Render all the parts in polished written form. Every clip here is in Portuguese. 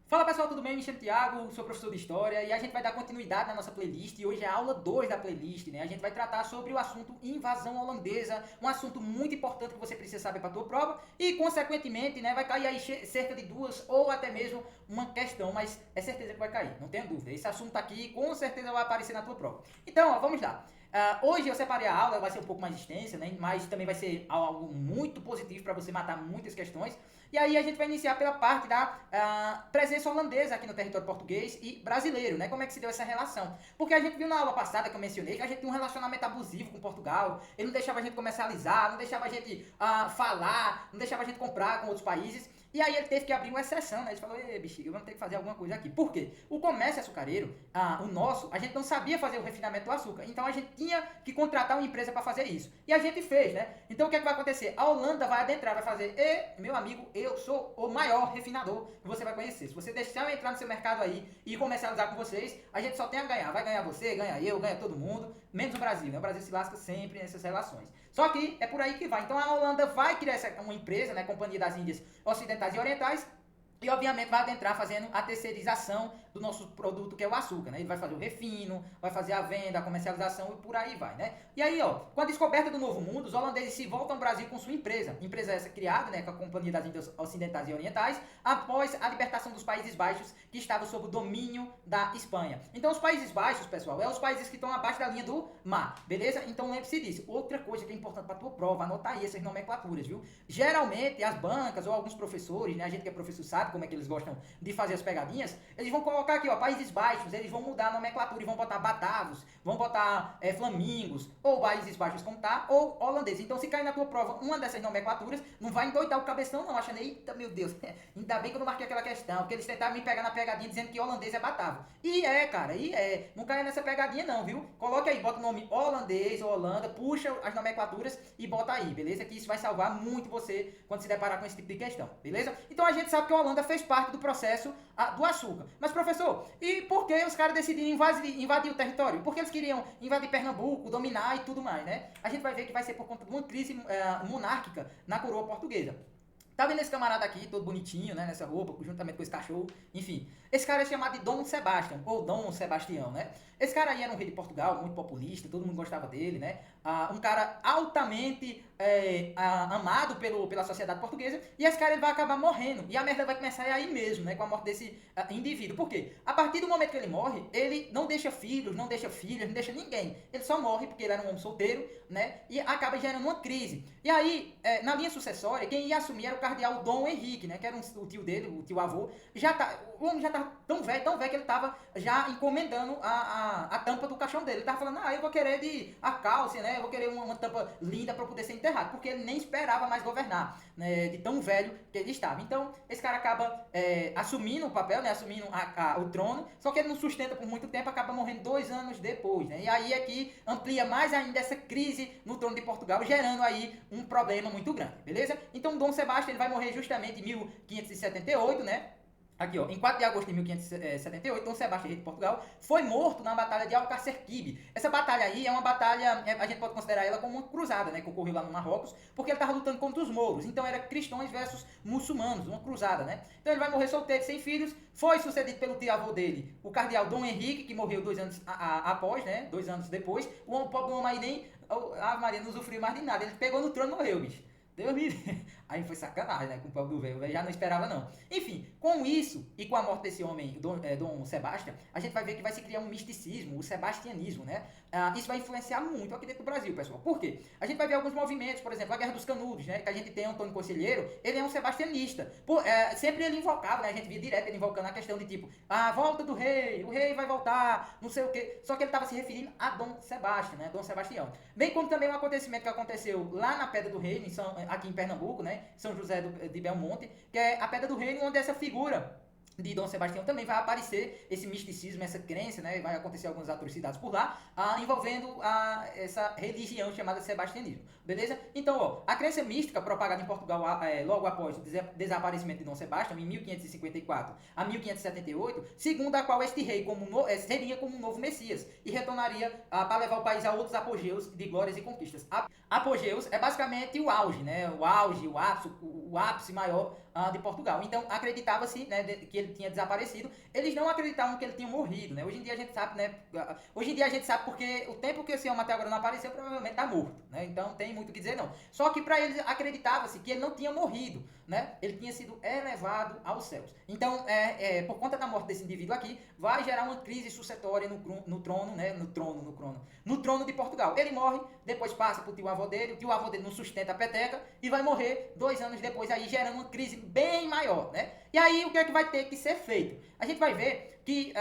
Fala pessoal, tudo bem? Me chamo Thiago, sou professor de História e a gente vai dar continuidade na nossa playlist e hoje é a aula 2 da playlist, né? A gente vai tratar sobre o assunto invasão holandesa, um assunto muito importante que você precisa saber para a tua prova e, consequentemente, né, vai cair aí cerca de duas ou até mesmo uma questão, mas é certeza que vai cair, não tenha dúvida. Esse assunto aqui com certeza vai aparecer na tua prova. Então, ó, vamos lá. Hoje eu separei a aula, vai ser um pouco mais extensa, né? Mas também vai ser algo muito positivo para você matar muitas questões. E aí a gente vai iniciar pela parte da presença holandesa aqui no território português e brasileiro, né? Como é que se deu essa relação? Porque a gente viu na aula passada que eu mencionei que a gente tinha um relacionamento abusivo com Portugal. Ele não deixava a gente comercializar, não deixava a gente falar, não deixava a gente comprar com outros países. E aí ele teve que abrir uma exceção, né? Ele falou, ei, bexiga, vamos ter que fazer alguma coisa aqui. Por quê? O comércio açucareiro, o nosso, a gente não sabia fazer o refinamento do açúcar. Então a gente tinha que contratar uma empresa para fazer isso. E a gente fez, né? Então o que é que vai acontecer? A Holanda vai adentrar, vai fazer, meu amigo, eu sou o maior refinador que você vai conhecer. Se você deixar eu entrar no seu mercado aí e comercializar com vocês, a gente só tem a ganhar. Vai ganhar você, ganha eu, ganha todo mundo, menos o Brasil, né? O Brasil se lasca sempre nessas relações. Só que é por aí que vai. Então a Holanda vai criar uma empresa, né? Companhia das Índias Ocidentais e Orientais, e obviamente vai adentrar fazendo a terceirização do nosso produto, que é o açúcar, né? Ele vai fazer o refino, vai fazer a venda, a comercialização e por aí vai, né? E aí, ó, com a descoberta do Novo Mundo, os holandeses se voltam ao Brasil com sua empresa. Empresa essa criada, né, com a Companhia das Índias Ocidentais e Orientais, após a libertação dos Países Baixos, que estavam sob o domínio da Espanha. Então, os Países Baixos, pessoal, é os países que estão abaixo da linha do mar, beleza? Então, lembre-se disso. Outra coisa que é importante para a tua prova, anota aí essas nomenclaturas, viu? Geralmente, as bancas ou alguns professores, né, a gente que é professor sabe como é que eles gostam de fazer as pegadinhas, eles vão colocar aqui, ó, Países Baixos, eles vão mudar a nomenclatura e vão botar batavos, vão botar flamingos, ou Países Baixos como tá, ou holandês. Então, se cair na tua prova uma dessas nomenclaturas, não vai endoidar o cabeção não, achando, eita, meu Deus, ainda bem que eu não marquei aquela questão, porque eles tentaram me pegar na pegadinha dizendo que holandês é batavo. E é, cara, e é, não caia nessa pegadinha não, viu? Coloque aí, bota o nome holandês ou Holanda, puxa as nomenclaturas e bota aí, beleza? Que isso vai salvar muito você quando se deparar com esse tipo de questão, beleza? Então, a gente sabe que a Holanda fez parte do processo do açúcar. Mas, professor, e por que os caras decidiram invadir o território? Porque eles queriam invadir Pernambuco, dominar e tudo mais, né? A gente vai ver que vai ser por conta de uma crise monárquica na coroa portuguesa. Tá vendo esse camarada aqui, todo bonitinho, né, nessa roupa, juntamente com esse cachorro, enfim. Esse cara é chamado de Dom Sebastião, ou Dom Sebastião, né? Esse cara aí era um rei de Portugal, muito populista, todo mundo gostava dele, né? Um cara altamente amado pela sociedade portuguesa, e esse cara ele vai acabar morrendo, e a merda vai começar aí mesmo, né, com a morte desse indivíduo. Por quê? A partir do momento que ele morre, ele não deixa filhos, não deixa filhas, não deixa ninguém. Ele só morre porque ele era um homem solteiro, né, e acaba gerando uma crise. E aí, na linha sucessória, quem ia assumir era o cardeal Dom Henrique, né, que era o tio dele, o tio avô. O homem já tá tão velho que ele tava já encomendando a tampa do caixão dele. Ele tava falando, eu vou querer a cálcia, né, eu vou querer uma tampa linda para poder ser enterrado, porque ele nem esperava mais governar, né, de tão velho que ele estava. Então, esse cara acaba assumindo o papel, né, assumindo o trono, só que ele não sustenta por muito tempo, acaba morrendo 2 anos depois, né, e aí é que amplia mais ainda essa crise no trono de Portugal, gerando aí um problema muito grande, beleza? Então, Dom Sebastião ele vai morrer justamente em 1578, né? Aqui, ó, em 4 de agosto de 1578, Dom Sebastião, rei de Portugal, foi morto na batalha de Alcacerquibe. Essa batalha aí é uma batalha, a gente pode considerar ela como uma cruzada, né, que ocorreu lá no Marrocos, porque ele estava lutando contra os mouros. Então era cristãos versus muçulmanos, uma cruzada, né? Então ele vai morrer solteiro, sem filhos, foi sucedido pelo tio-avô dele, o cardeal Dom Henrique, que morreu 2 anos após, né, 2 anos depois. O pobre homem aí nem, a Maria não sofreu mais de nada, ele pegou no trono e morreu, bicho. Deus me livre. Aí foi sacanagem, né? Com o pobre do velho. O velho já não esperava, não. Enfim, com isso e com a morte desse homem, Dom Sebastião, a gente vai ver que vai se criar um misticismo, o sebastianismo, né? Isso vai influenciar muito aqui dentro do Brasil, pessoal. Por quê? A gente vai ver alguns movimentos, por exemplo, a Guerra dos Canudos, né? Que a gente tem Antônio Conselheiro, ele é um sebastianista. Sempre ele invocava, né? A gente via direto ele invocando a questão de tipo, a volta do rei, o rei vai voltar, não sei o quê. Só que ele estava se referindo a Dom Sebastião, né? Dom Sebastião. Bem como também um acontecimento que aconteceu lá na Pedra do Reino, aqui em Pernambuco, né? São José de Belmonte, que é a Pedra do Reino, onde essa figura de Dom Sebastião também vai aparecer esse misticismo, essa crença, né? Vai acontecer algumas atrocidades por lá, envolvendo essa religião chamada sebastianismo, beleza? Então, ó, a crença mística propagada em Portugal logo após o desaparecimento de Dom Sebastião, em 1554 a 1578, segundo a qual este rei seria como um novo Messias e retornaria para levar o país a outros apogeus de glórias e conquistas. Apogeus é basicamente o auge, né? O auge, o ápice maior de Portugal. Então, acreditava-se, né, que ele tinha desaparecido. Eles não acreditavam que ele tinha morrido, né? Hoje em dia a gente sabe, né? Hoje em dia a gente sabe porque o tempo que esse homem até agora não apareceu, provavelmente está morto, né? Então, tem muito o que dizer, não. Só que para eles acreditava-se que ele não tinha morrido, né? Ele tinha sido elevado aos céus. Então, por conta da morte desse indivíduo aqui, vai gerar uma crise sucessória no trono, né? No trono de Portugal. Ele morre, depois passa pro tio-avô dele, o tio-avô dele não sustenta a peteca e vai morrer 2 anos depois, aí gerando uma crise bem maior, né? E aí, o que é que vai ter que ser feito? A gente vai ver que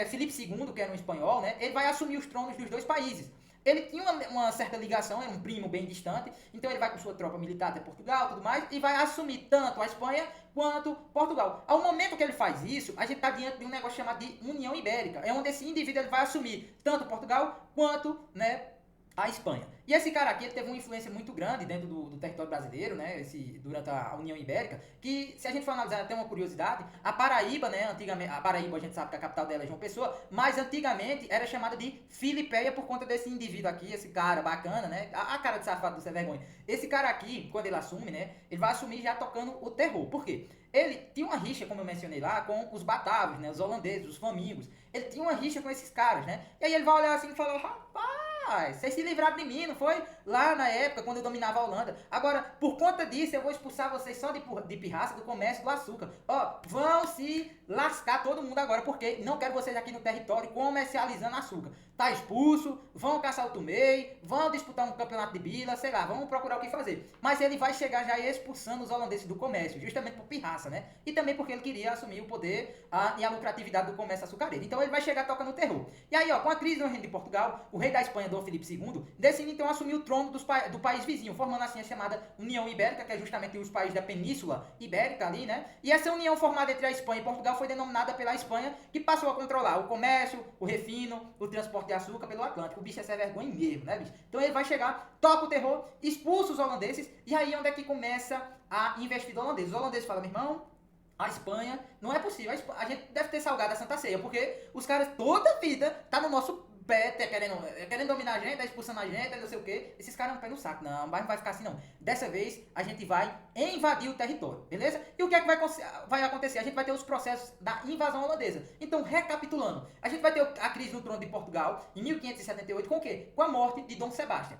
Filipe II, que era um espanhol, né? Ele vai assumir os tronos dos 2 países. Ele tinha uma certa ligação, era um primo bem distante, então ele vai com sua tropa militar até Portugal e tudo mais, e vai assumir tanto a Espanha quanto Portugal. Ao momento que ele faz isso, a gente está diante de um negócio chamado de União Ibérica, é onde esse indivíduo ele vai assumir tanto Portugal quanto, né, a Espanha. E esse cara aqui ele teve uma influência muito grande dentro do território brasileiro, né, durante a União Ibérica, que se a gente for analisar até uma curiosidade, a Paraíba, né, antigamente, a Paraíba a gente sabe que a capital dela é João Pessoa, mas antigamente era chamada de Filipéia por conta desse indivíduo aqui, esse cara bacana, né, a cara de safado do Sem Vergonha. Esse cara aqui, quando ele assume, né, ele vai assumir já tocando o terror. Por quê? Ele tinha uma rixa, como eu mencionei lá, com os batavos, né, os holandeses, os flamingos. Ele tinha uma rixa com esses caras, né, e aí ele vai olhar assim e falar, rapaz, vocês se livraram de mim, não foi? Lá na época, quando eu dominava a Holanda. Agora, por conta disso, eu vou expulsar vocês só de pirraça do comércio do açúcar. Ó, vão se lascar todo mundo agora, porque não quero vocês aqui no território comercializando açúcar. Tá expulso, vão caçar o Tumei, vão disputar um campeonato de bila, sei lá, vão procurar o que fazer. Mas ele vai chegar já expulsando os holandeses do comércio, justamente por pirraça, né? E também porque ele queria assumir o poder e a lucratividade do comércio açucareiro. Então ele vai chegar tocando terror. E aí, ó, com a crise no reino de Portugal, o rei da Espanha, Dom Filipe II, decide então assumir o trono do país vizinho, formando assim a chamada União Ibérica, que é justamente os países da Península Ibérica ali, né? E essa união formada entre a Espanha e Portugal foi denominada pela Espanha, que passou a controlar o comércio, o refino, o transporte de açúcar pelo Atlântico. O bicho é sem vergonha mesmo, né, bicho? Então ele vai chegar, toca o terror, expulsa os holandeses, e aí onde é que começa a investida holandesa? Os holandeses falam, meu irmão, a Espanha, não é possível, a gente deve ter salgado a Santa Ceia, porque os caras toda a vida tá no nosso pé, querendo dominar a gente, tá expulsando a gente, não sei o que. Esses caras não pé no saco, não, mas não vai ficar assim não. Dessa vez, a gente vai invadir o território, beleza? E o que é que vai acontecer? A gente vai ter os processos da invasão holandesa. Então, recapitulando, a gente vai ter a crise no trono de Portugal, em 1578, com o quê? Com a morte de Dom Sebastião.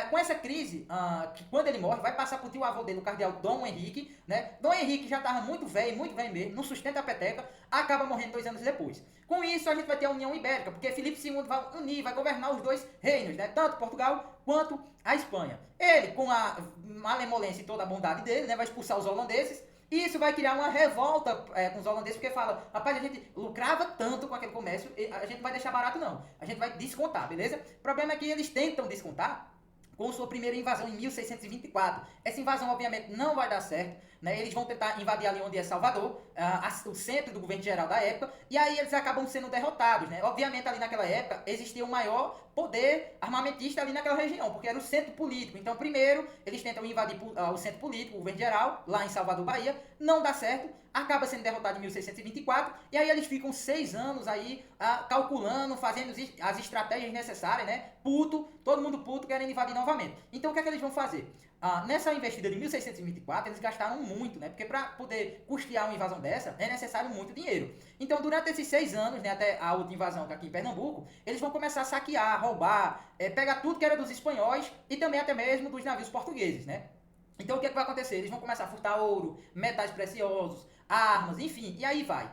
Com essa crise, que quando ele morre, vai passar pro tio avô dele, o cardeal Dom Henrique, né? Dom Henrique já estava muito velho mesmo, não sustenta a peteca, acaba morrendo 2 anos depois. Com isso, a gente vai ter a União Ibérica, porque Filipe II vai unir, vai governar os 2 reinos, né? Tanto Portugal quanto a Espanha. Ele, com a malemolência e toda a bondade dele, né? Vai expulsar os holandeses. E isso vai criar uma revolta com os holandeses, porque fala, rapaz, a gente lucrava tanto com aquele comércio, a gente não vai deixar barato não, a gente vai descontar, beleza? O problema é que eles tentam descontar com sua primeira invasão em 1624. Essa invasão, obviamente, não vai dar certo, né? Eles vão tentar invadir ali onde é Salvador, o centro do governo geral da época, e aí eles acabam sendo derrotados, né? Obviamente, ali naquela época, existia o maior poder armamentista ali naquela região, porque era o centro político. Então, primeiro, eles tentam invadir o centro político, o governo geral, lá em Salvador, Bahia, não dá certo, acaba sendo derrotado em 1624, e aí eles ficam 6 anos aí calculando, fazendo as estratégias necessárias, né? Todo mundo puto, querendo invadir novamente. Então o que é que eles vão fazer? Nessa investida de 1624, eles gastaram muito, né? Porque para poder custear uma invasão dessa, é necessário muito dinheiro. Então, durante esses 6 anos, né, até a última invasão aqui em Pernambuco, eles vão começar a saquear, roubar, pegar tudo que era dos espanhóis e também até mesmo dos navios portugueses, né? Então, o que é que vai acontecer? Eles vão começar a furtar ouro, metais preciosos, armas, enfim, e aí vai.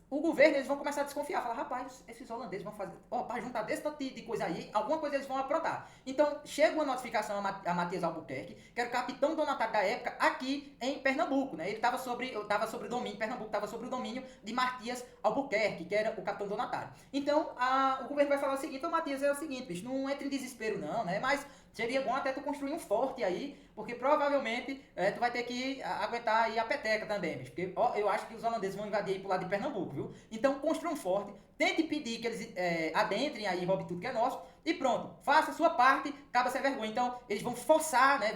O governo, eles vão começar a desconfiar, falar, rapaz, esses holandeses vão fazer, para juntar desse tanto de coisa aí, alguma coisa eles vão aprontar. Então, chega uma notificação a Matias Albuquerque, que era o capitão donatário da época, aqui em Pernambuco, né? Ele estava sobre o domínio, Pernambuco estava sobre o domínio de Matias Albuquerque, que era o capitão donatário. Então, o governo vai falar o seguinte, Matias, é o seguinte, bicho, não entre em desespero não, né? Mas seria bom até tu construir um forte aí, porque provavelmente tu vai ter que aguentar aí a peteca também, bicho. Porque eu acho que os holandeses vão invadir aí pro lado de Pernambuco, viu? Então construa um forte, tente pedir que eles adentrem aí, roube tudo que é nosso, e pronto, faça a sua parte, acaba sem vergonha. Então, eles vão forçar, né?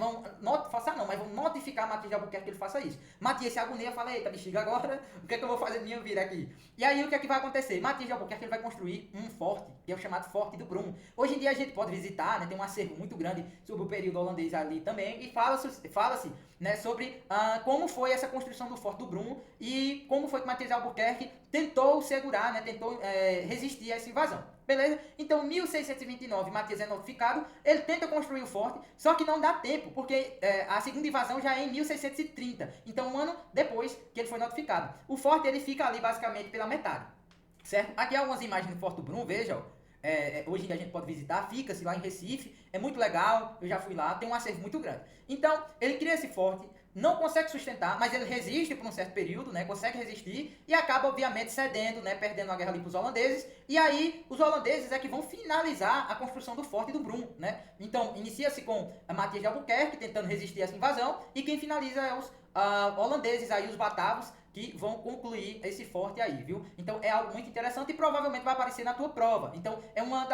Forçar não, mas vão notificar Matias de Albuquerque que ele faça isso. Matias se agonia, fala, eita, bexiga, agora o que é que eu vou fazer da minha vida aqui? E aí, o que é que vai acontecer? Matias de Albuquerque ele vai construir um forte, que é o chamado Forte do Brum. Hoje em dia a gente pode visitar, né? Tem um acervo muito grande sobre o período holandês ali também, e fala-se né, sobre como foi essa construção do Forte do Brum e como foi que Matias de Albuquerque tentou segurar, né, tentou resistir a essa invasão. Beleza? Então, em 1629, Matias é notificado, ele tenta construir o forte, só que não dá tempo, porque a segunda invasão já é em 1630, então um ano depois que ele foi notificado. O forte ele fica ali basicamente pela metade, certo? Aqui há algumas imagens do Forte do Brum, veja, ó. Hoje em dia a gente pode visitar, fica-se lá em Recife, é muito legal, eu já fui lá, tem um acervo muito grande. Então, ele cria esse forte, não consegue sustentar, mas ele resiste por um certo período, né, consegue resistir e acaba, obviamente, cedendo, né, perdendo a guerra ali para os holandeses, e aí os holandeses é que vão finalizar a construção do Forte do Brum, né? Então, inicia-se com Matias de Albuquerque tentando resistir a essa invasão, e quem finaliza é os holandeses, aí os batavos, que vão concluir esse forte aí, viu? Então é algo muito interessante e provavelmente vai aparecer na tua prova. Então é uma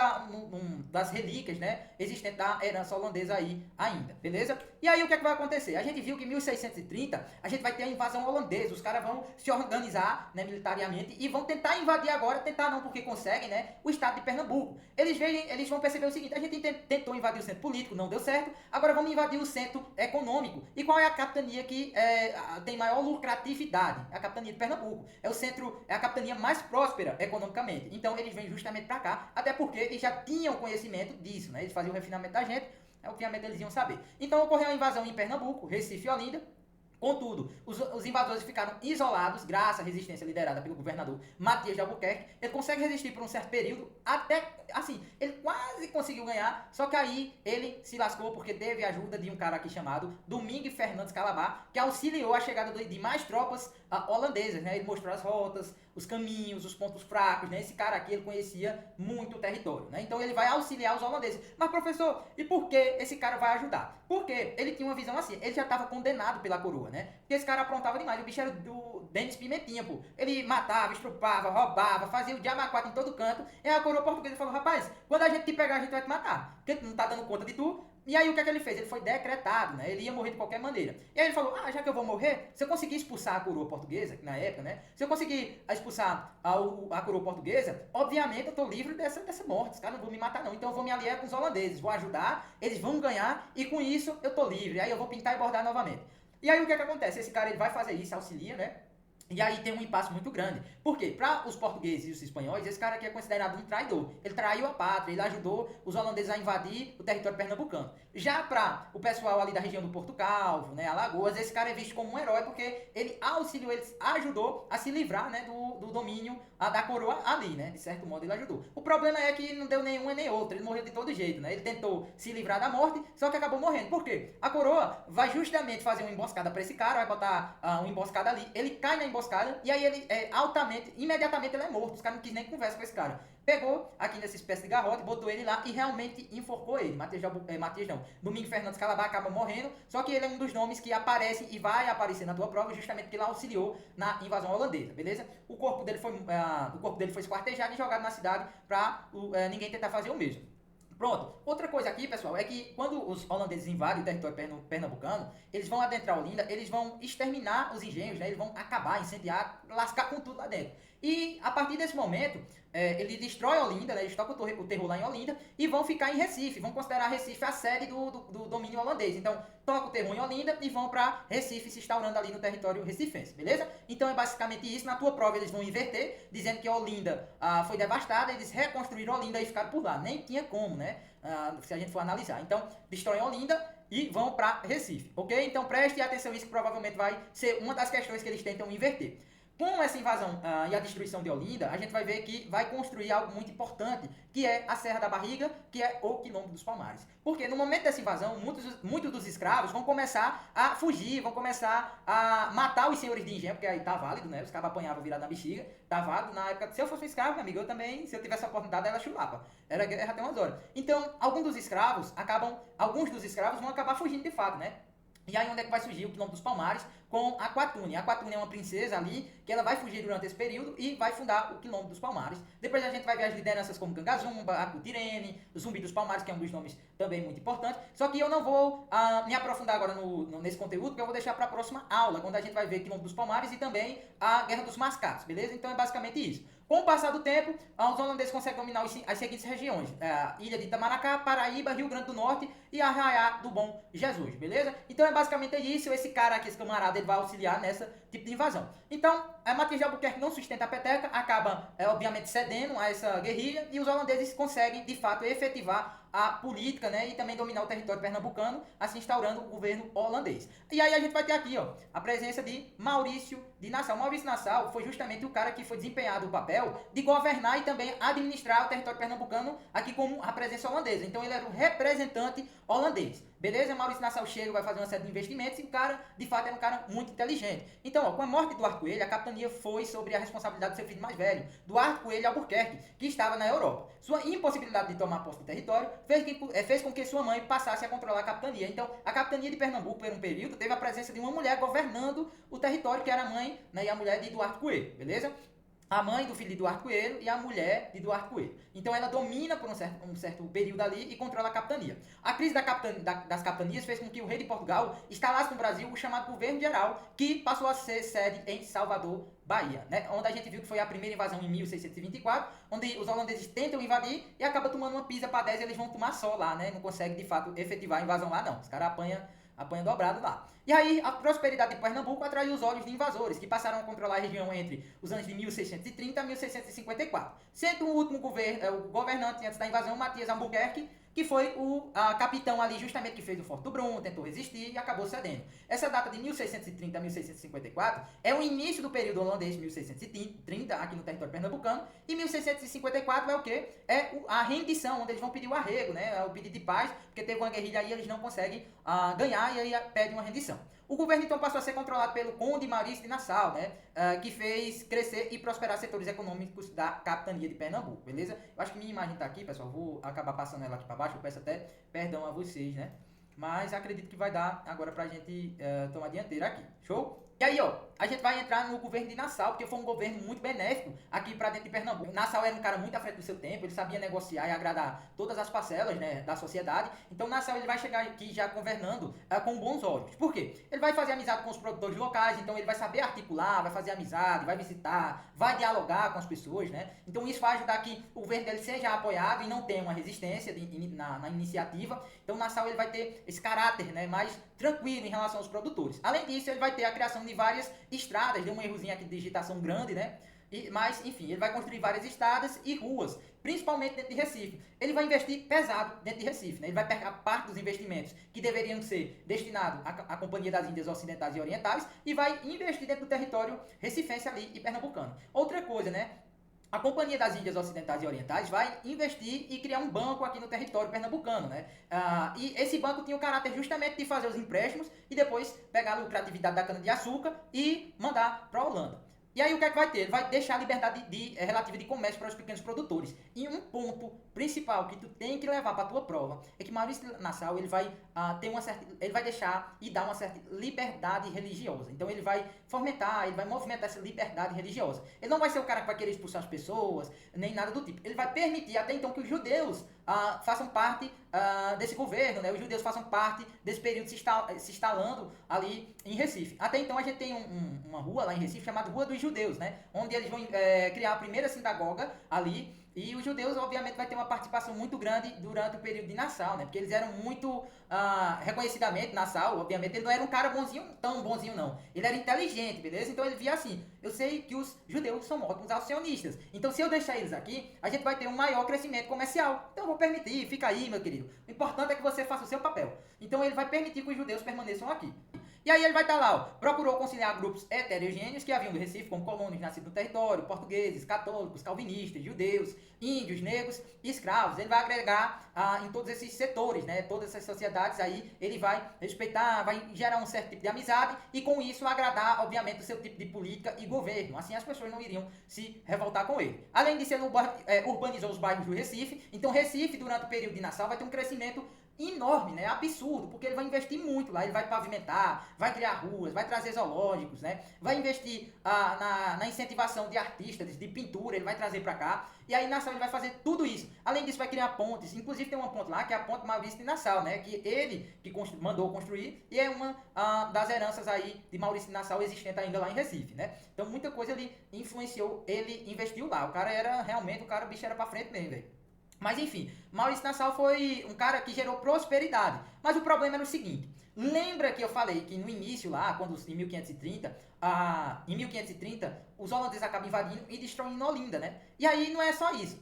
das relíquias, né, existente da herança holandesa aí ainda, beleza? E aí o que é que vai acontecer? A gente viu que em 1630 a gente vai ter a invasão holandesa, os caras vão se organizar, né, militariamente e vão tentar invadir agora, tentar não porque conseguem, né, o estado de Pernambuco. Eles vão perceber o seguinte, a gente tentou invadir o centro político, não deu certo, agora vamos invadir o centro econômico. E qual é a capitania que tem maior lucratividade? A capitania de Pernambuco. É o centro, é a capitania mais próspera economicamente. Então eles vêm justamente para cá, até porque eles já tinham conhecimento disso, né? Eles faziam o refinamento da gente, obviamente eles iam saber. Então ocorreu a invasão em Pernambuco, Recife e Olinda. Contudo, os invasores ficaram isolados graças à resistência liderada pelo governador Matias de Albuquerque. Ele consegue resistir por um certo período, até, assim, ele quase conseguiu ganhar, só que aí ele se lascou porque teve a ajuda de um cara aqui chamado Domingue Fernandes Calabar, que auxiliou a chegada de mais tropas holandesas, né? Ele mostrou as rotas, os caminhos, os pontos fracos, né? Esse cara aqui, ele conhecia muito o território, né? Então ele vai auxiliar os holandeses. Mas, professor, e por que esse cara vai ajudar? Porque ele tinha uma visão assim, ele já estava condenado pela coroa, né? Porque esse cara aprontava demais, o bicho era do Denis Pimentinha, pô. Ele matava, estrupava, roubava, fazia o diamaquate em todo canto, e a coroa portuguesa falou, rapaz, quando a gente te pegar, a gente vai te matar, porque tu não tá dando conta de tu. E aí o que é que ele fez? Ele foi decretado, né? Ele ia morrer de qualquer maneira. E aí ele falou, já que eu vou morrer, se eu conseguir expulsar a coroa portuguesa, na época, né? Se eu conseguir expulsar a coroa portuguesa, obviamente eu tô livre dessa morte. Os caras não vão me matar não. Então eu vou me aliar com os holandeses, vou ajudar, eles vão ganhar e com isso eu tô livre. Aí eu vou pintar e bordar novamente. E aí o que é que acontece? Esse cara ele vai fazer isso, auxilia, né? E aí tem um impasse muito grande. Por quê? Para os portugueses e os espanhóis, esse cara aqui é considerado um traidor. Ele traiu a pátria, ele ajudou os holandeses a invadir o território pernambucano. Já para o pessoal ali da região do Porto Calvo, né, Alagoas, esse cara é visto como um herói porque ele auxiliou, ele ajudou a se livrar, né, do domínio da coroa ali, né? De certo modo ele ajudou. O problema é que não deu nenhuma nem outra, ele morreu de todo jeito, né? Ele tentou se livrar da morte, só que acabou morrendo. Por quê? A coroa vai justamente fazer uma emboscada para esse cara, vai botar uma emboscada ali, ele cai na emboscada e aí ele imediatamente ele é morto. Os caras não quis nem conversa com esse cara. Pegou aqui nessa espécie de garrote, botou ele lá e realmente enforcou ele. Domingo Fernandes Calabar acaba morrendo, só que ele é um dos nomes que aparece e vai aparecer na tua prova justamente porque ele auxiliou na invasão holandesa, beleza? O corpo dele foi esquartejado e jogado na cidade para ninguém tentar fazer o mesmo. Pronto. Outra coisa aqui, pessoal, é que quando os holandeses invadem o território pernambucano, eles vão adentrar Olinda, eles vão exterminar os engenhos, né? Eles vão acabar, incendiar, lascar com tudo lá dentro. E a partir desse momento, ele destrói Olinda, né? Eles tocam o terror lá em Olinda e vão ficar em Recife, vão considerar Recife a sede do domínio holandês. Então, toca o terror em Olinda e vão para Recife, se instaurando ali no território recifense, beleza? Então é basicamente isso. Na tua prova eles vão inverter, dizendo que Olinda foi devastada, eles reconstruíram Olinda e ficaram por lá. Nem tinha como, né? Se a gente for analisar. Então, destroem Olinda e vão para Recife, ok? Então preste atenção nisso que provavelmente vai ser uma das questões que eles tentam inverter. Com essa invasão e a destruição de Olinda, a gente vai ver que vai construir algo muito importante, que é a Serra da Barriga, que é o Quilombo dos Palmares. Porque no momento dessa invasão, muitos dos escravos vão começar a fugir, vão começar a matar os senhores de engenho, porque aí tá válido, né? Os cabas apanhavam virado na bexiga, tá válido. Na época, se eu fosse um escravo, meu amigo, eu também, se eu tivesse a oportunidade, era chulapa. Era guerra até umas horas. Então, alguns dos escravos vão acabar fugindo de fato, né? E aí onde é que vai surgir o Quilombo dos Palmares? com a Quatune. A Quatune é uma princesa ali, que ela vai fugir durante esse período e vai fundar o Quilombo dos Palmares. Depois a gente vai ver as lideranças como Gangazumba, Acutirene, Zumbi dos Palmares, que é um dos nomes também muito importantes. Só que eu não vou me aprofundar agora nesse conteúdo, porque eu vou deixar para a próxima aula, quando a gente vai ver Quilombo dos Palmares e também a Guerra dos Mascates, beleza? Então é basicamente isso. Com o passar do tempo, os holandeses conseguem dominar as seguintes regiões: Ilha de Itamaracá, Paraíba, Rio Grande do Norte e Arraiá do Bom Jesus, beleza? Então é basicamente isso. Esse cara aqui, esse camarada, ele vai auxiliar nessa tipo de invasão. Então, a Matias de Albuquerque não sustenta a peteca, acaba, obviamente, cedendo a essa guerrilha e os holandeses conseguem, de fato, efetivar a política, né, e também dominar o território pernambucano, assim instaurando o governo holandês. E aí a gente vai ter aqui, ó, a presença de Maurício de Nassau. Maurício Nassau foi justamente o cara que foi desempenhado o papel de governar e também administrar o território pernambucano aqui como a presença holandesa. Então ele era o representante holandês. Beleza? Maurício Nassau chega, vai fazer uma série de investimentos e o cara, de fato, era um cara muito inteligente. Então, ó, com a morte de Duarte Coelho, a capitania foi sobre a responsabilidade do seu filho mais velho, Duarte Coelho Albuquerque, que estava na Europa. Sua impossibilidade de tomar posse do território fez com que sua mãe passasse a controlar a capitania. Então, a capitania de Pernambuco, por um período, teve a presença de uma mulher governando o território, que era a mãe, né, e a mulher de Duarte Coelho, beleza? A mãe do filho de Duarte Coelho e a mulher de Duarte Coelho. Então ela domina por um certo período ali e controla a capitania. A crise das capitanias fez com que o rei de Portugal instalasse no Brasil o chamado governo geral, que passou a ser sede em Salvador, Bahia, né? Onde a gente viu que foi a primeira invasão em 1624, onde os holandeses tentam invadir e acabam tomando uma pisa para 10 e eles vão tomar só lá, né? Não conseguem de fato efetivar a invasão lá não. Os caras apanha dobrado lá. E aí, a prosperidade de Pernambuco atraiu os olhos de invasores, que passaram a controlar a região entre os anos de 1630 a 1654. Sendo o último o governante antes da invasão, Matias Albuquerque, que foi o capitão ali justamente que fez o Forte do Brum, tentou resistir e acabou cedendo. Essa data de 1630 a 1654 é o início do período holandês, 1630, aqui no território pernambucano, e 1654 é o quê? É a rendição, onde eles vão pedir o arrego, né? O pedido de paz, porque teve uma guerrilha aí, eles não conseguem ganhar e aí pedem uma rendição. O governo então passou a ser controlado pelo Conde Maurício de Nassau, né? Que fez crescer e prosperar setores econômicos da capitania de Pernambuco, beleza? Eu acho que minha imagem tá aqui, pessoal. Vou acabar passando ela aqui para baixo. Eu peço até perdão a vocês, né? Mas acredito que vai dar agora pra gente tomar a dianteira aqui. Show? E aí, ó, a gente vai entrar no governo de Nassau, porque foi um governo muito benéfico aqui para dentro de Pernambuco. Nassau era um cara muito à frente do seu tempo, ele sabia negociar e agradar todas as parcelas, né, da sociedade. Então Nassau ele vai chegar aqui já governando com bons olhos. Por quê? Ele vai fazer amizade com os produtores locais, então ele vai saber articular, vai fazer amizade, vai visitar, vai dialogar com as pessoas, né? Então isso vai ajudar que o governo dele seja apoiado e não tenha uma resistência na iniciativa. Então Nassau ele vai ter esse caráter, né, mais tranquilo em relação aos produtores. Além disso, ele vai ter a criação de várias estradas, deu um errozinho aqui de digitação grande, né? Mas, enfim, ele vai construir várias estradas e ruas, principalmente dentro de Recife. Ele vai investir pesado dentro de Recife, né? Ele vai pegar parte dos investimentos que deveriam ser destinados à Companhia das Índias Ocidentais e Orientais e vai investir dentro do território recifense ali e pernambucano. Outra coisa, né? A Companhia das Índias Ocidentais e Orientais vai investir e criar um banco aqui no território pernambucano, né? E esse banco tinha o caráter justamente de fazer os empréstimos e depois pegar a lucratividade da cana-de-açúcar e mandar para a Holanda. E aí o que é que vai ter? Ele vai deixar a liberdade relativa de comércio para os pequenos produtores. E um ponto principal que tu tem que levar para a tua prova é que Maurício Nassau ele vai ele vai deixar e dar uma certa liberdade religiosa. Então ele vai ele vai movimentar essa liberdade religiosa. Ele não vai ser o cara que vai querer expulsar as pessoas, nem nada do tipo. Ele vai permitir até então que os judeus façam parte desse governo, né? Os judeus façam parte desse período se instalando ali em Recife. Até então a gente tem uma rua lá em Recife chamada Rua dos Judeus, né? Onde eles vão criar a primeira sinagoga ali. E os judeus, obviamente, vai ter uma participação muito grande durante o período de Nassau, né? Porque eles eram muito, reconhecidamente, Nassau, obviamente, ele não era um cara bonzinho, tão bonzinho não. Ele era inteligente, beleza? Então ele via assim, eu sei que os judeus são ótimos acionistas. Então se eu deixar eles aqui, a gente vai ter um maior crescimento comercial. Então eu vou permitir, fica aí, meu querido. O importante é que você faça o seu papel. Então ele vai permitir que os judeus permaneçam aqui. E aí ele vai estar lá, ó, procurou conciliar grupos heterogêneos que haviam do Recife, como colonos nascidos no território, portugueses, católicos, calvinistas, judeus, índios, negros e escravos. Ele vai agregar em todos esses setores, né, todas essas sociedades aí, ele vai respeitar, vai gerar um certo tipo de amizade e com isso agradar, obviamente, o seu tipo de política e governo. Assim as pessoas não iriam se revoltar com ele. Além disso, ele urbanizou os bairros do Recife. Então Recife, durante o período de Nassau, vai ter um crescimento enorme, né? Absurdo, porque ele vai investir muito lá, ele vai pavimentar, vai criar ruas, vai trazer zoológicos, né? Vai investir na incentivação de artistas, de pintura, ele vai trazer para cá. E aí Nassau ele vai fazer tudo isso. Além disso, vai criar pontes. Inclusive tem uma ponte lá, que é a ponte Maurício de Nassau, né? Que ele que mandou construir e é uma das heranças aí de Maurício de Nassau existente ainda lá em Recife, né? Então muita coisa ele influenciou, ele investiu lá. O cara era realmente, o bicho era pra frente mesmo, velho. Mas enfim, Maurício Nassau foi um cara que gerou prosperidade. Mas o problema era o seguinte: lembra que eu falei que no início lá, quando em 1530, os holandeses acabam invadindo e destruindo Olinda, né? E aí não é só isso.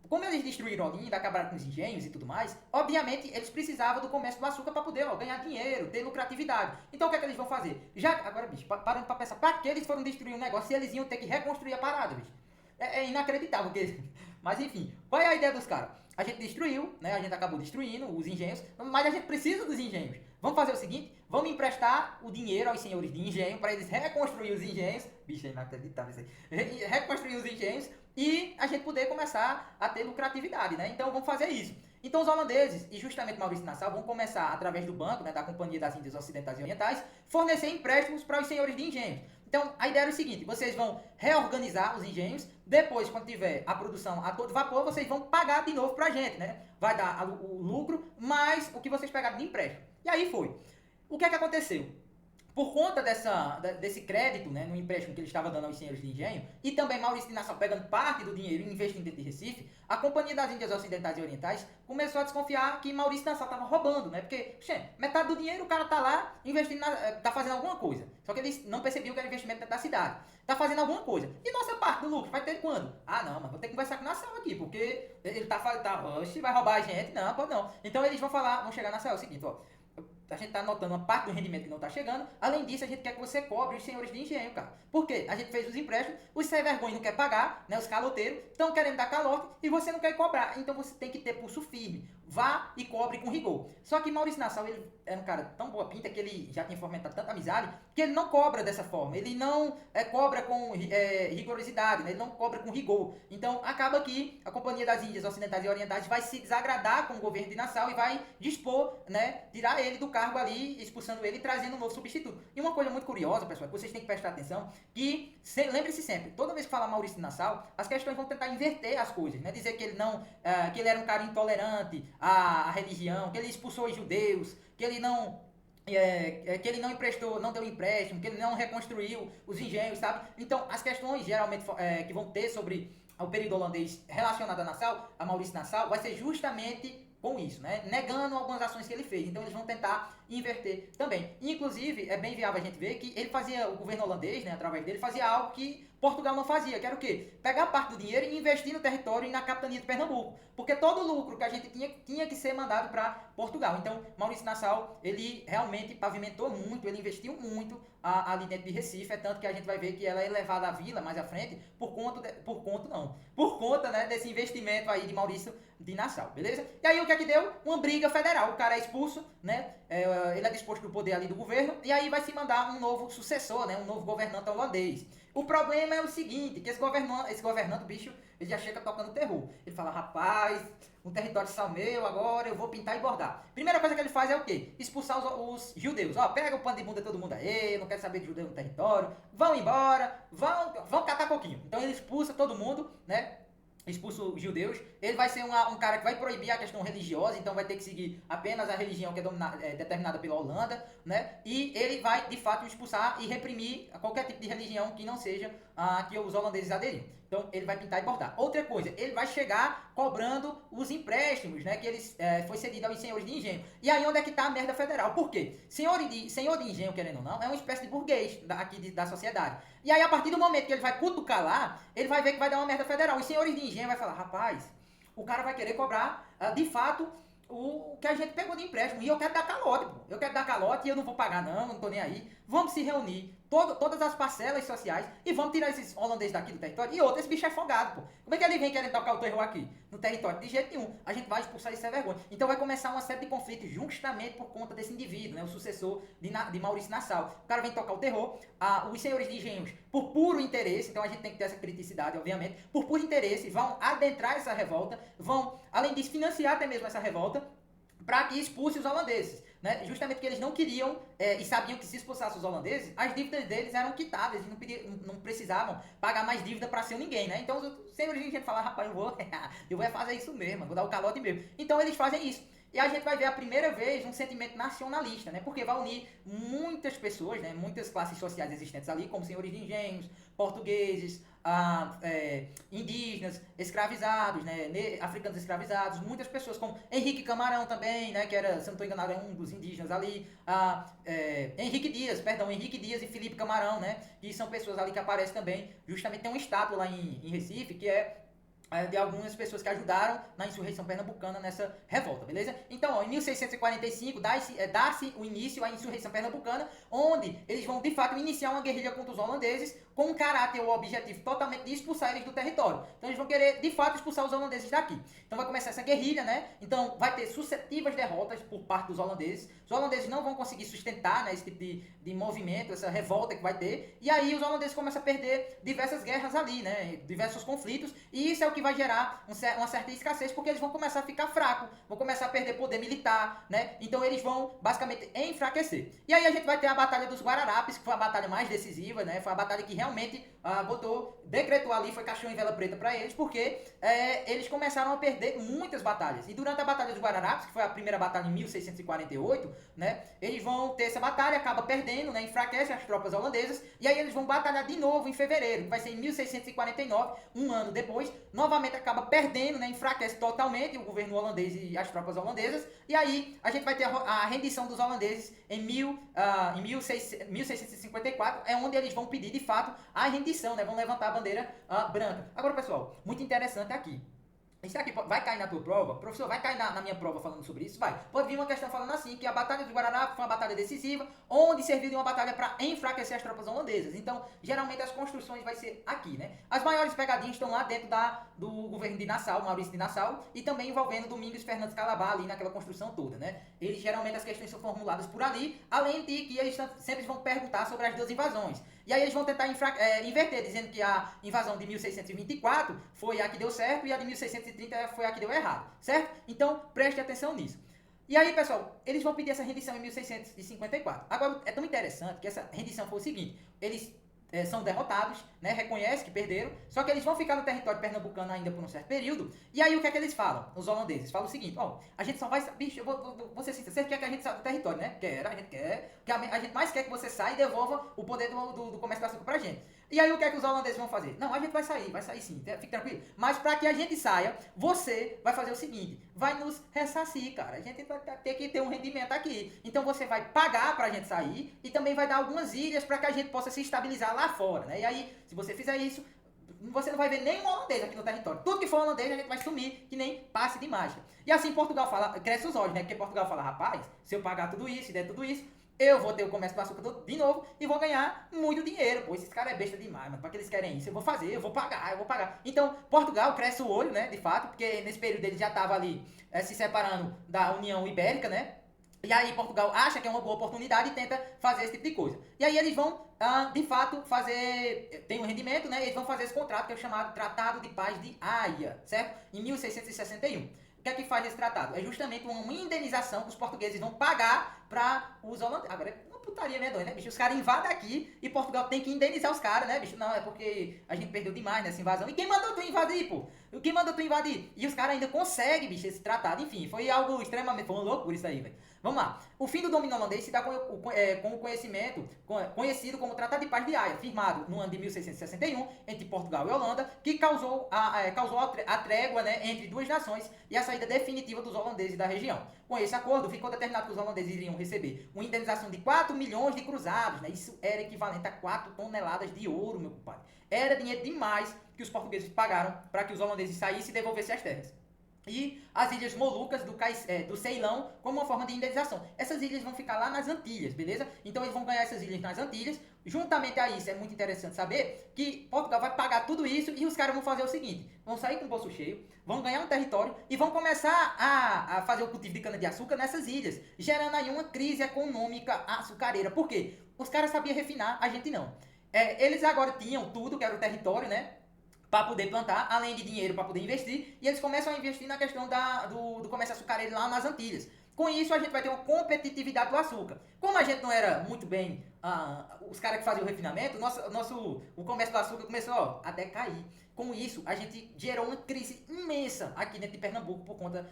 Como eles destruíram Olinda, acabaram com os engenhos e tudo mais, obviamente eles precisavam do comércio do açúcar para poder ganhar dinheiro, ter lucratividade. Então o que é que eles vão fazer? Agora, bicho, parando para pensar, para que eles foram destruir um negócio se eles iam ter que reconstruir a parada, bicho? É inacreditável que... Mas enfim, qual é a ideia dos caras? A gente destruiu, né? A gente acabou destruindo os engenhos, mas a gente precisa dos engenhos. Vamos fazer o seguinte, vamos emprestar o dinheiro aos senhores de engenho para eles reconstruir os engenhos. Bicho, é inacreditável isso aí. Reconstruir os engenhos e a gente poder começar a ter lucratividade, né? Então vamos fazer isso. Então os holandeses, e justamente Maurício Nassau, vão começar, através do banco, né, da Companhia das Índias Ocidentais e Orientais, fornecer empréstimos para os senhores de engenhos. Então, a ideia era o seguinte, vocês vão reorganizar os engenhos, depois, quando tiver a produção a todo vapor, vocês vão pagar de novo pra gente, né? Vai dar o lucro, mais o que vocês pegaram de empréstimo. E aí foi. O que é que aconteceu? Por conta desse crédito, né, no empréstimo que ele estava dando aos senhores de engenho, e também Maurício de Nassau pegando parte do dinheiro e investindo dentro de Recife, a Companhia das Índias Ocidentais e Orientais começou a desconfiar que Maurício de Nassau estava roubando, né? Porque, metade do dinheiro o cara tá lá investindo, tá fazendo alguma coisa. Só que eles não percebiam que era investimento dentro da cidade. Tá fazendo alguma coisa. E nossa parte do lucro vai ter quando? Ah, não, mas vou ter que conversar com o Nassau aqui, porque ele vai roubar a gente. Não, pode não. Então eles vão chegar na Nassau, é o seguinte, ó. A gente está anotando uma parte do rendimento que não está chegando. Além disso, a gente quer que você cobre os senhores de engenho, cara. Por quê? A gente fez os empréstimos, os sem vergonha não quer pagar, né? Os caloteiros estão querendo dar calote e você não quer cobrar. Então você tem que ter pulso firme. Vá e cobre com rigor. Só que Maurício Nassau, ele era um cara tão boa pinta que ele já tinha fomentado tanta amizade que ele não cobra dessa forma. Ele não cobra com rigorosidade, né? Ele não cobra com rigor. Então acaba que a Companhia das Índias Ocidentais e Orientais vai se desagradar com o governo de Nassau e vai dispor, né? Tirar ele do cargo ali, expulsando ele e trazendo um novo substituto. E uma coisa muito curiosa, pessoal, que vocês têm que prestar atenção, que lembre-se sempre, toda vez que falar Maurício de Nassau, as questões vão tentar inverter as coisas, né? Dizer que ele não, que ele era um cara intolerante à religião, que ele expulsou os judeus, que ele não que ele não emprestou, não deu empréstimo, que ele não reconstruiu os engenhos, sabe? Então, as questões geralmente que vão ter sobre o período holandês relacionado a Nassau, a Maurício Nassau, vai ser justamente com isso, né? Negando algumas ações que ele fez. Então eles vão tentar inverter também. Inclusive, é bem viável a gente ver que ele fazia, o governo holandês, né, através dele, fazia algo que Portugal não fazia, que era o quê? Pegar parte do dinheiro e investir no território e na capitania de Pernambuco. Porque todo o lucro que a gente tinha que ser mandado para Portugal. Então, Maurício Nassau, ele realmente pavimentou muito, ele investiu muito ali dentro de Recife, é tanto que a gente vai ver que ela é levada à vila mais à frente por conta, né, desse investimento aí de Maurício de Nassau, beleza? E aí o que é que deu? Uma briga federal, o cara é expulso, né? Ele é disposto do poder ali do governo, e aí vai se mandar um novo sucessor, né? Um novo governante holandês. O problema é o seguinte, que esse governante, bicho, ele já chega tocando terror. Ele fala, rapaz, um território só meu, agora eu vou pintar e bordar. Primeira coisa que ele faz é o quê? Expulsar os judeus. Ó, pega o pano de bunda de todo mundo aí, não quero saber de judeu no território, vão embora, vão catar coquinho. Então ele expulsa todo mundo, né? Expulsa os judeus, ele vai ser um cara que vai proibir a questão religiosa, então vai ter que seguir apenas a religião que é determinada pela Holanda, né? E ele vai, de fato, expulsar e reprimir qualquer tipo de religião que não seja a que os holandeses aderiam. Então, ele vai pintar e bordar. Outra coisa, ele vai chegar cobrando os empréstimos, né? Que eles foi cedido aos senhores de engenho. E aí, onde é que tá a merda federal? Por quê? Senhor de engenho, querendo ou não, é uma espécie de burguês da sociedade. E aí, a partir do momento que ele vai cutucar lá, ele vai ver que vai dar uma merda federal. Os senhores de engenho vai falar, rapaz, o cara vai querer cobrar, de fato, o que a gente pegou de empréstimo. E eu quero dar calote, pô. Eu quero dar calote e eu não vou pagar não tô nem aí. Vamos se reunir, todas as parcelas sociais, e vamos tirar esses holandeses daqui do território. E outro, esse bicho é folgado, pô. Como é que ele vem querendo tocar o terror aqui, no território? De jeito nenhum. A gente vai expulsar isso, é vergonha. Então vai começar uma série de conflitos justamente por conta desse indivíduo, né? O sucessor de Maurício Nassau. O cara vem tocar o terror. Os senhores de engenhos, por puro interesse, então a gente tem que ter essa criticidade, obviamente, por puro interesse, vão adentrar essa revolta, vão, além disso, financiar até mesmo essa revolta, para que expulse os holandeses. Né? Justamente porque eles não queriam e sabiam que se expulsasse os holandeses, as dívidas deles eram quitáveis, eles não precisavam pagar mais dívida para ser ninguém, né? Então sempre a gente fala, rapaz, eu vou fazer isso mesmo, vou dar o calote mesmo. Então eles fazem isso. E a gente vai ver a primeira vez um sentimento nacionalista, né? Porque vai unir muitas pessoas, né? Muitas classes sociais existentes ali, como senhores de engenhos, portugueses, indígenas, escravizados, né? Africanos escravizados, muitas pessoas como Henrique Camarão também, né? Que era, se eu não estou enganado, é um dos indígenas ali. Henrique Dias e Felipe Camarão, né? Que são pessoas ali que aparecem também. Justamente tem uma estátua lá em Recife que é de algumas pessoas que ajudaram na insurreição pernambucana nessa revolta, beleza? Então, ó, em 1645 dá-se o início à insurreição pernambucana, onde eles vão de fato iniciar uma guerrilha contra os holandeses com um caráter ou objetivo totalmente de expulsar eles do território. Então eles vão querer de fato expulsar os holandeses daqui. Então vai começar essa guerrilha, né? Então vai ter sucessivas derrotas por parte dos holandeses. Os holandeses não vão conseguir sustentar, né, esse tipo de movimento, essa revolta que vai ter. E aí os holandeses começam a perder diversas guerras ali, né? Diversos conflitos. E isso é o que vai gerar uma certa escassez, porque eles vão começar a ficar fracos, vão começar a perder poder militar, né? Então eles vão basicamente enfraquecer. E aí a gente vai ter a Batalha dos Guararapes, que foi a batalha mais decisiva, né? Foi a batalha que realmente decretou ali, foi caixão em vela preta para eles, porque eles começaram a perder muitas batalhas. E durante a Batalha dos Guararapes, que foi a primeira batalha em 1648, né? Eles vão ter essa batalha, acaba perdendo, né? Enfraquece as tropas holandesas, e aí eles vão batalhar de novo em fevereiro, que vai ser em 1649, um ano depois, novamente acaba perdendo, né? Enfraquece totalmente o governo holandês e as tropas holandesas, e aí a gente vai ter a rendição dos holandeses em 1654, é onde eles vão pedir de fato a rendição, né? Vão levantar a bandeira branca. Agora, pessoal, muito interessante aqui. Isso aqui vai cair na tua prova? Professor, vai cair na minha prova falando sobre isso? Vai. Pode vir uma questão falando assim, que a Batalha de Guararapes foi uma batalha decisiva, onde serviu de uma batalha para enfraquecer as tropas holandesas. Então, geralmente as construções vai ser aqui, né? As maiores pegadinhas estão lá dentro do governo de Nassau, Maurício de Nassau, e também envolvendo Domingos Fernandes Calabar ali naquela construção toda, né? Eles, geralmente as questões são formuladas por ali, além de que eles sempre vão perguntar sobre as duas invasões. E aí eles vão tentar inverter, dizendo que a invasão de 1624 foi a que deu certo e a de 1630 foi a que deu errado, certo? Então, preste atenção nisso. E aí, pessoal, eles vão pedir essa rendição em 1654. Agora, é tão interessante que essa rendição foi o seguinte, eles são derrotados, né, reconhecem que perderam, só que eles vão ficar no território pernambucano ainda por um certo período, e aí o que é que eles falam? Os holandeses falam o seguinte, ó, a gente só vai, bicho, eu vou ser sincero, você quer que a gente saia do território, né? A gente quer, que a gente mais quer que você saia e devolva o poder do comércio do açúcar pra gente. E aí o que é que os holandeses vão fazer? Não, a gente vai sair sim, fique tranquilo. Mas para que a gente saia, você vai fazer o seguinte, vai nos ressarcir, cara. A gente vai ter que ter um rendimento aqui. Então você vai pagar pra gente sair e também vai dar algumas ilhas para que a gente possa se estabilizar lá fora, né? E aí, se você fizer isso, você não vai ver nenhum holandês aqui no território. Tudo que for holandês, a gente vai sumir, que nem passe de mágica. E assim Portugal cresce os olhos, né? Porque Portugal fala, rapaz, se eu pagar tudo isso e der tudo isso, eu vou ter o comércio do açúcar de novo e vou ganhar muito dinheiro. Pô, esses caras é besta demais, mas para que eles querem isso? Eu vou fazer, eu vou pagar. Então, Portugal cresce o olho, né, de fato, porque nesse período ele já estava ali se separando da União Ibérica, né? E aí Portugal acha que é uma boa oportunidade e tenta fazer esse tipo de coisa. E aí eles vão, de fato, tem um rendimento, né? Eles vão fazer esse contrato que é o chamado Tratado de Paz de Haia, certo? Em 1661. O que é que faz esse tratado? É justamente uma indenização que os portugueses vão pagar para os holandeses. Agora, é uma putaria medonha, né, bicho? Os caras invadem aqui e Portugal tem que indenizar os caras, né, bicho? Não, é porque a gente perdeu demais nessa invasão. E quem mandou tu invadir, pô? Quem mandou tu invadir? E os caras ainda conseguem, bicho, esse tratado. Enfim, foi algo extremamente... Foi uma loucura isso aí, velho. Vamos lá. O fim do domínio holandês se dá com o conhecimento, conhecido como Tratado de Paz de Haia, firmado no ano de 1661 entre Portugal e Holanda, que causou a trégua, né, entre duas nações e a saída definitiva dos holandeses da região. Com esse acordo, ficou determinado que os holandeses iriam receber uma indenização de 4 milhões de cruzados, né? Isso era equivalente a 4 toneladas de ouro, meu compadre. Era dinheiro demais que os portugueses pagaram para que os holandeses saíssem e devolvessem as terras. E as ilhas Molucas do Ceilão como uma forma de indenização. Essas ilhas vão ficar lá nas Antilhas, beleza? Então eles vão ganhar essas ilhas nas Antilhas. Juntamente a isso, é muito interessante saber que Portugal vai pagar tudo isso e os caras vão fazer o seguinte, vão sair com o bolso cheio, vão ganhar um território e vão começar a fazer o cultivo de cana-de-açúcar nessas ilhas, gerando aí uma crise econômica açucareira. Por quê? Os caras sabiam refinar, a gente não. Eles agora tinham tudo, que era o território, né? Para poder plantar, além de dinheiro para poder investir, e eles começam a investir na questão do comércio açucareiro lá nas Antilhas. Com isso, a gente vai ter uma competitividade do açúcar. Como a gente não era muito bem, os caras que faziam o refinamento, o comércio do açúcar começou a decair. Com isso, a gente gerou uma crise imensa aqui dentro de Pernambuco por conta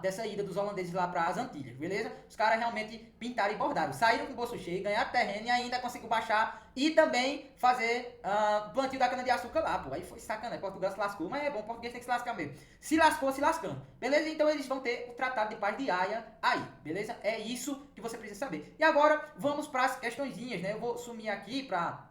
dessa ida dos holandeses lá para as Antilhas, beleza? Os caras realmente pintaram e bordaram. Saíram com o bolso cheio, ganharam terreno e ainda conseguiu baixar e também fazer plantio da cana-de-açúcar lá, pô. Aí foi sacanagem, Portugal se lascou, mas é bom, o português tem que se lascar mesmo. Se lascou, se lascando. Beleza? Então eles vão ter o Tratado de Paz de Haia aí, beleza? É isso que você precisa saber. E agora, vamos para as questõezinhas, né? Eu vou sumir aqui para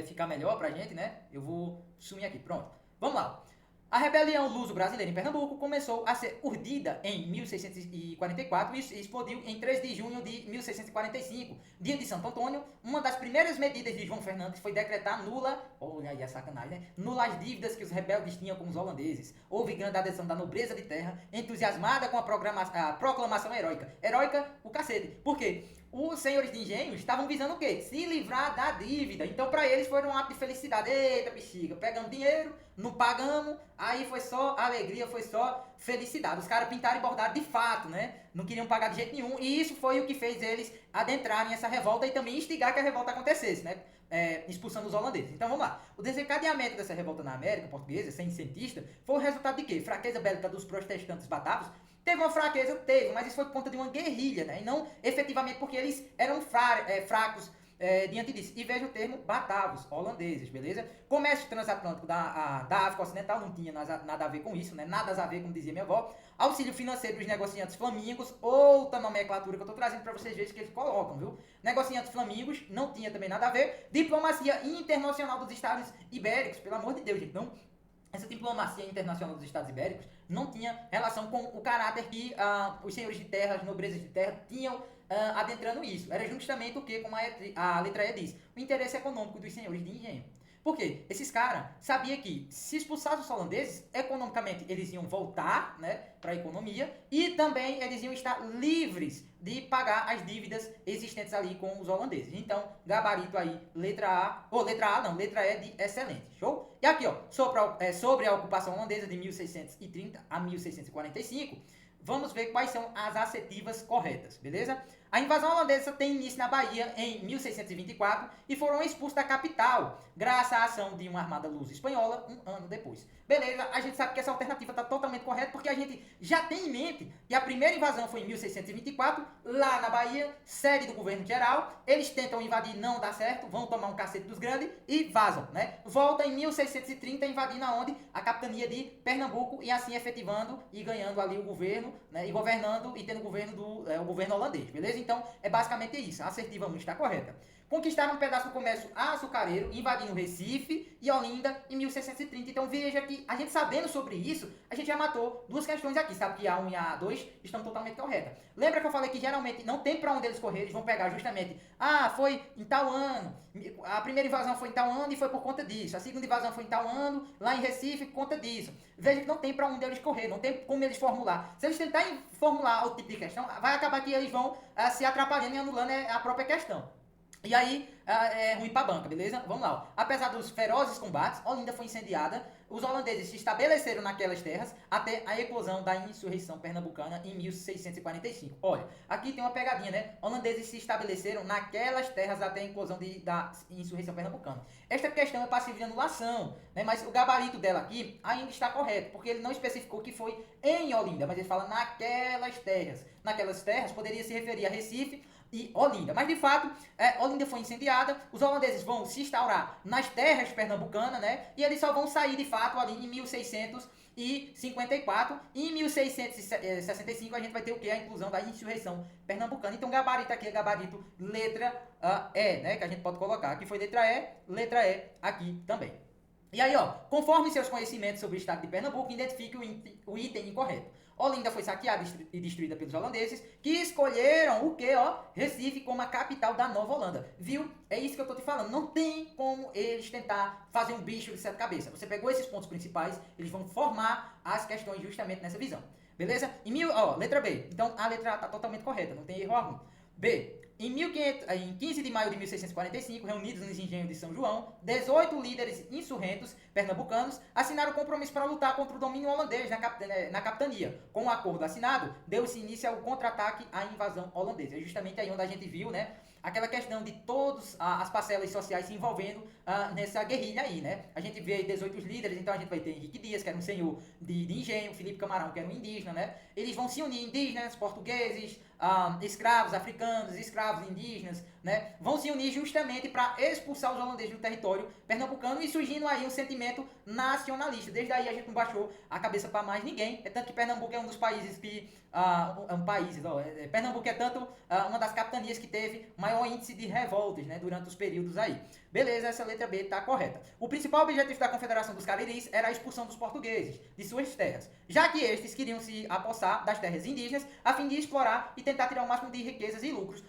ficar melhor pra gente, né? Eu vou sumir aqui, pronto. Vamos lá. A rebelião luso-brasileira em Pernambuco começou a ser urdida em 1644 e explodiu em 3 de junho de 1645, dia de Santo Antônio. Uma das primeiras medidas de João Fernandes foi decretar nula, olha aí a sacanagem, né? Nula as dívidas que os rebeldes tinham com os holandeses. Houve grande adesão da nobreza de terra, entusiasmada com a proclamação heróica. Heróica, o cacete. Por quê? Os senhores de engenho estavam visando o quê? Se livrar da dívida. Então, para eles, foi um ato de felicidade. Eita, bexiga, pegamos dinheiro, não pagamos, aí foi só alegria, foi só felicidade. Os caras pintaram e bordaram de fato, né? Não queriam pagar de jeito nenhum. E isso foi o que fez eles adentrarem essa revolta e também instigar que a revolta acontecesse, né? Expulsando os holandeses. Então, vamos lá. O desencadeamento dessa revolta na América Portuguesa, sem cientista, foi o resultado de quê? Fraqueza bélica dos protestantes batavos. Teve uma fraqueza, teve, mas isso foi por conta de uma guerrilha, né? E não efetivamente porque eles eram fracos diante disso. E veja o termo batavos, holandeses, beleza? Comércio transatlântico da África Ocidental não tinha nada a ver com isso, né? Nada a ver, como dizia minha avó. Auxílio financeiro dos negociantes flamingos, outra nomenclatura que eu tô trazendo para vocês verem que eles colocam, viu? Negociantes flamingos, não tinha também nada a ver. Diplomacia internacional dos Estados Ibéricos, pelo amor de Deus, gente, não. Essa diplomacia internacional dos Estados Ibéricos não tinha relação com o caráter que os senhores de terra, as nobrezas de terra tinham adentrando isso. Era justamente o que, como a letra E diz, o interesse econômico dos senhores de engenho. Por quê? Esses caras sabiam que se expulsassem os holandeses, economicamente eles iam voltar, né, para a economia e também eles iam estar livres de pagar as dívidas existentes ali com os holandeses. Então, gabarito aí, letra E de excelente. Show? E aqui, ó, sobre a ocupação holandesa de 1630 a 1645, vamos ver quais são as assertivas corretas, beleza? A invasão holandesa tem início na Bahia em 1624 e foram expulsos da capital, graças à ação de uma armada luso-espanhola um ano depois. Beleza, a gente sabe que essa alternativa está totalmente correta porque a gente já tem em mente que a primeira invasão foi em 1624, lá na Bahia, sede do governo geral. Eles tentam invadir, não dá certo, vão tomar um cacete dos grandes e vazam, né? Volta em 1630 invadindo aonde? A capitania de Pernambuco e assim efetivando e ganhando ali o governo, né? E governando e tendo o governo holandês, beleza? Então, é basicamente isso. A assertiva 1 está correta. Conquistaram um pedaço do comércio açucareiro, invadindo Recife e Olinda em 1630. Então veja que a gente sabendo sobre isso, a gente já matou duas questões aqui. Sabe que A1 e A2 estão totalmente corretas. Lembra que eu falei que geralmente não tem para onde eles correr, eles vão pegar justamente, foi em tal ano, a primeira invasão foi em tal ano e foi por conta disso. A segunda invasão foi em tal ano, lá em Recife, por conta disso. Veja que não tem para onde eles correr, não tem como eles formular. Se eles tentarem formular o tipo de questão, vai acabar que eles vão se atrapalhando e anulando a própria questão. E aí, é ruim pra banca, beleza? Vamos lá. Ó. Apesar dos ferozes combates, Olinda foi incendiada. Os holandeses se estabeleceram naquelas terras até a eclosão da insurreição pernambucana em 1645. Olha, aqui tem uma pegadinha, né? Holandeses se estabeleceram naquelas terras até a eclosão da insurreição pernambucana. Esta questão é passível de anulação, né? Mas o gabarito dela aqui ainda está correto, porque ele não especificou que foi em Olinda, mas ele fala naquelas terras. Naquelas terras poderia se referir a Recife e Olinda. Mas, de fato, Olinda foi incendiada, os holandeses vão se instaurar nas terras pernambucanas, né? E eles só vão sair, de fato, ali em 1654. E em 1665 a gente vai ter o quê? A inclusão da insurreição pernambucana. Então, gabarito aqui é gabarito letra E, né? Que a gente pode colocar. Aqui foi letra E aqui também. E aí, ó, conforme seus conhecimentos sobre o estado de Pernambuco, identifique o item incorreto. Olinda foi saqueada e destruída pelos holandeses, que escolheram o quê, ó? Recife como a capital da Nova Holanda. Viu? É isso que eu tô te falando. Não tem como eles tentar fazer um bicho de sete cabeças. Você pegou esses pontos principais, eles vão formar as questões justamente nessa visão. Beleza? Letra B. Então, a letra A tá totalmente correta, não tem erro algum. B. Em 15 de maio de 1645, reunidos nos engenhos de São João, 18 líderes insurrentos pernambucanos assinaram o compromisso para lutar contra o domínio holandês na capitania. Com o acordo assinado, deu-se início ao contra-ataque à invasão holandesa. É justamente aí onde a gente viu, né, aquela questão de todas as parcelas sociais se envolvendo nessa guerrilha aí, né? A gente vê aí 18 líderes, então a gente vai ter Henrique Dias, que era um senhor de engenho, Felipe Camarão, que era um indígena, né? Eles vão se unir, indígenas, portugueses, escravos africanos, escravos indígenas, né? Vão se unir justamente para expulsar os holandeses do território pernambucano e surgindo aí um sentimento nacionalista. Desde aí a gente não baixou a cabeça para mais ninguém. É tanto que Pernambuco é um dos países que Pernambuco é tanto uma das capitanias que teve maior índice de revoltas, né, durante os períodos aí. Beleza, essa letra B está correta. O principal objetivo da Confederação dos Cariris era a expulsão dos portugueses de suas terras, já que estes queriam se apossar das terras indígenas a fim de explorar e tentar tirar o máximo de riquezas e lucros.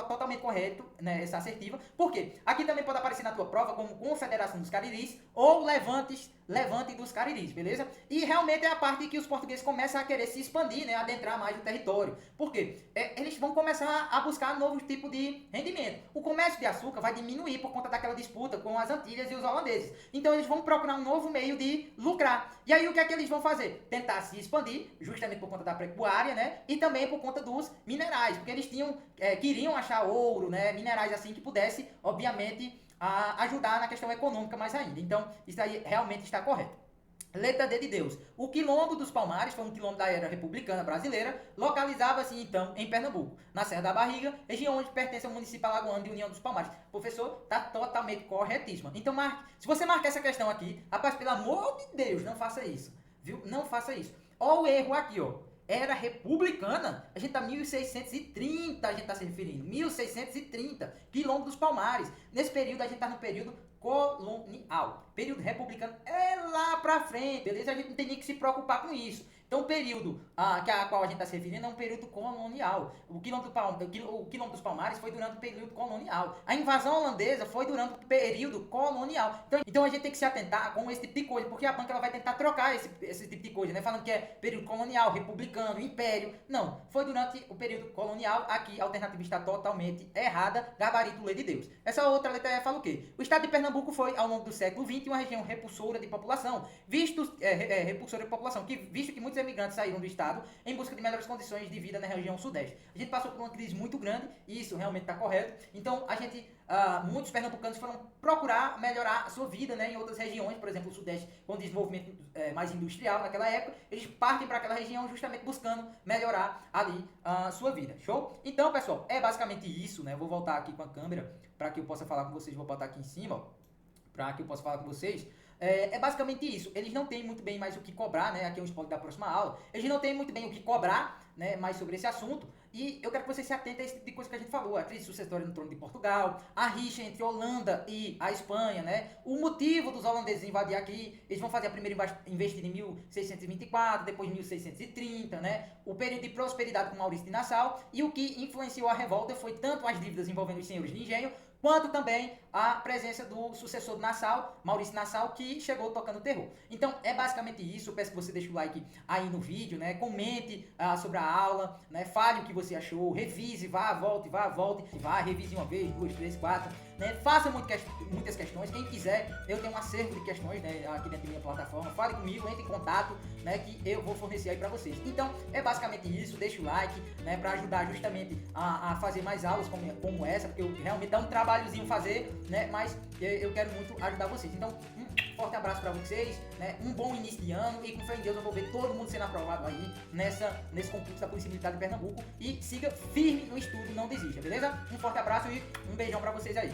Totalmente correto, né, essa assertiva. Por quê? Aqui também pode aparecer na tua prova como Confederação dos Cariris ou Levante dos Cariris, beleza? E realmente é a parte que os portugueses começam a querer se expandir, né, adentrar mais no território. Por quê? Eles vão começar a buscar novos tipos de rendimento. O comércio de açúcar vai diminuir por conta daquela disputa com as Antilhas e os holandeses. Então eles vão procurar um novo meio de lucrar. E aí o que é que eles vão fazer? Tentar se expandir, justamente por conta da pecuária, né? E também por conta dos minerais, porque eles queriam achar ouro, né? Minerais assim que pudesse, obviamente, ajudar na questão econômica mais ainda. Então, isso aí realmente está correto. Letra D de Deus. O Quilombo dos Palmares foi um quilombo da era republicana brasileira, localizava-se então em Pernambuco, na Serra da Barriga, região onde pertence ao município alagoano de União dos Palmares. Professor, está totalmente corretíssimo. Então, se você marcar essa questão aqui, rapaz, pelo amor de Deus, não faça isso, viu? Não faça isso. Ó o erro aqui, ó. Era republicana, a gente tá 1630, a gente tá se referindo, 1630, Quilombo dos Palmares. Nesse período, a gente tá no período colonial. Período republicano é lá pra frente, beleza? A gente não tem nem que se preocupar com isso. Então, o período a qual a gente está se referindo é um período colonial. O Quilombo dos Palmares foi durante o período colonial. A invasão holandesa foi durante o período colonial. Então a gente tem que se atentar com esse tipo de coisa, porque a banca ela vai tentar trocar esse tipo de coisa, né? Falando que é período colonial, republicano, império. Não, foi durante o período colonial. Aqui a alternativa está totalmente errada. Gabarito, lei de Deus. Essa outra letra E fala o quê? O estado de Pernambuco foi, ao longo do século XX, uma região repulsora de população. Visto que muitos emigrantes saíram do estado em busca de melhores condições de vida na região sudeste. A gente passou por uma crise muito grande, e isso realmente está correto. Então, muitos pernambucanos foram procurar melhorar a sua vida, né, em outras regiões, por exemplo, o sudeste, com desenvolvimento mais industrial naquela época, eles partem para aquela região justamente buscando melhorar ali a sua vida. Show? Então, pessoal, é basicamente isso, né? Eu vou voltar aqui com a câmera para que eu possa falar com vocês, vou botar aqui em cima, ó, para que eu possa falar com vocês. É basicamente isso. Eles não têm muito bem mais o que cobrar, né? Aqui é um spoiler da próxima aula. Eles não têm muito bem o que cobrar, né, mais sobre esse assunto. E eu quero que vocês se atentem a esse tipo de coisa que a gente falou. A crise sucessória no trono de Portugal, a rixa entre Holanda e a Espanha, né? O motivo dos holandeses invadir aqui. Eles vão fazer a primeira investida em 1624, depois em 1630, né? O período de prosperidade com Maurício de Nassau. E o que influenciou a revolta foi tanto as dívidas envolvendo os senhores de engenho, quanto também a presença do sucessor de Nassau, Maurício Nassau, que chegou tocando terror. Então, é basicamente isso. Eu peço que você deixe o like aí no vídeo, né? Comente sobre a aula, né? Fale o que você achou, revise, vá, volte, revise uma vez, duas, três, quatro, né? Faça muitas questões. Quem quiser, eu tenho um acervo de questões, né, aqui dentro da minha plataforma. Fale comigo, entre em contato, né, que eu vou fornecer aí pra vocês. Então, é basicamente isso. Deixa o like, né, pra ajudar justamente a fazer mais aulas como essa, porque eu realmente dá um trabalhozinho fazer, né, mas eu quero muito ajudar vocês. Então, um forte abraço pra vocês, né, um bom início de ano, e com fé em Deus eu vou ver todo mundo sendo aprovado aí nesse concurso da Polícia Militar de Pernambuco, e siga firme no estudo, não desista, beleza? Um forte abraço e um beijão pra vocês aí.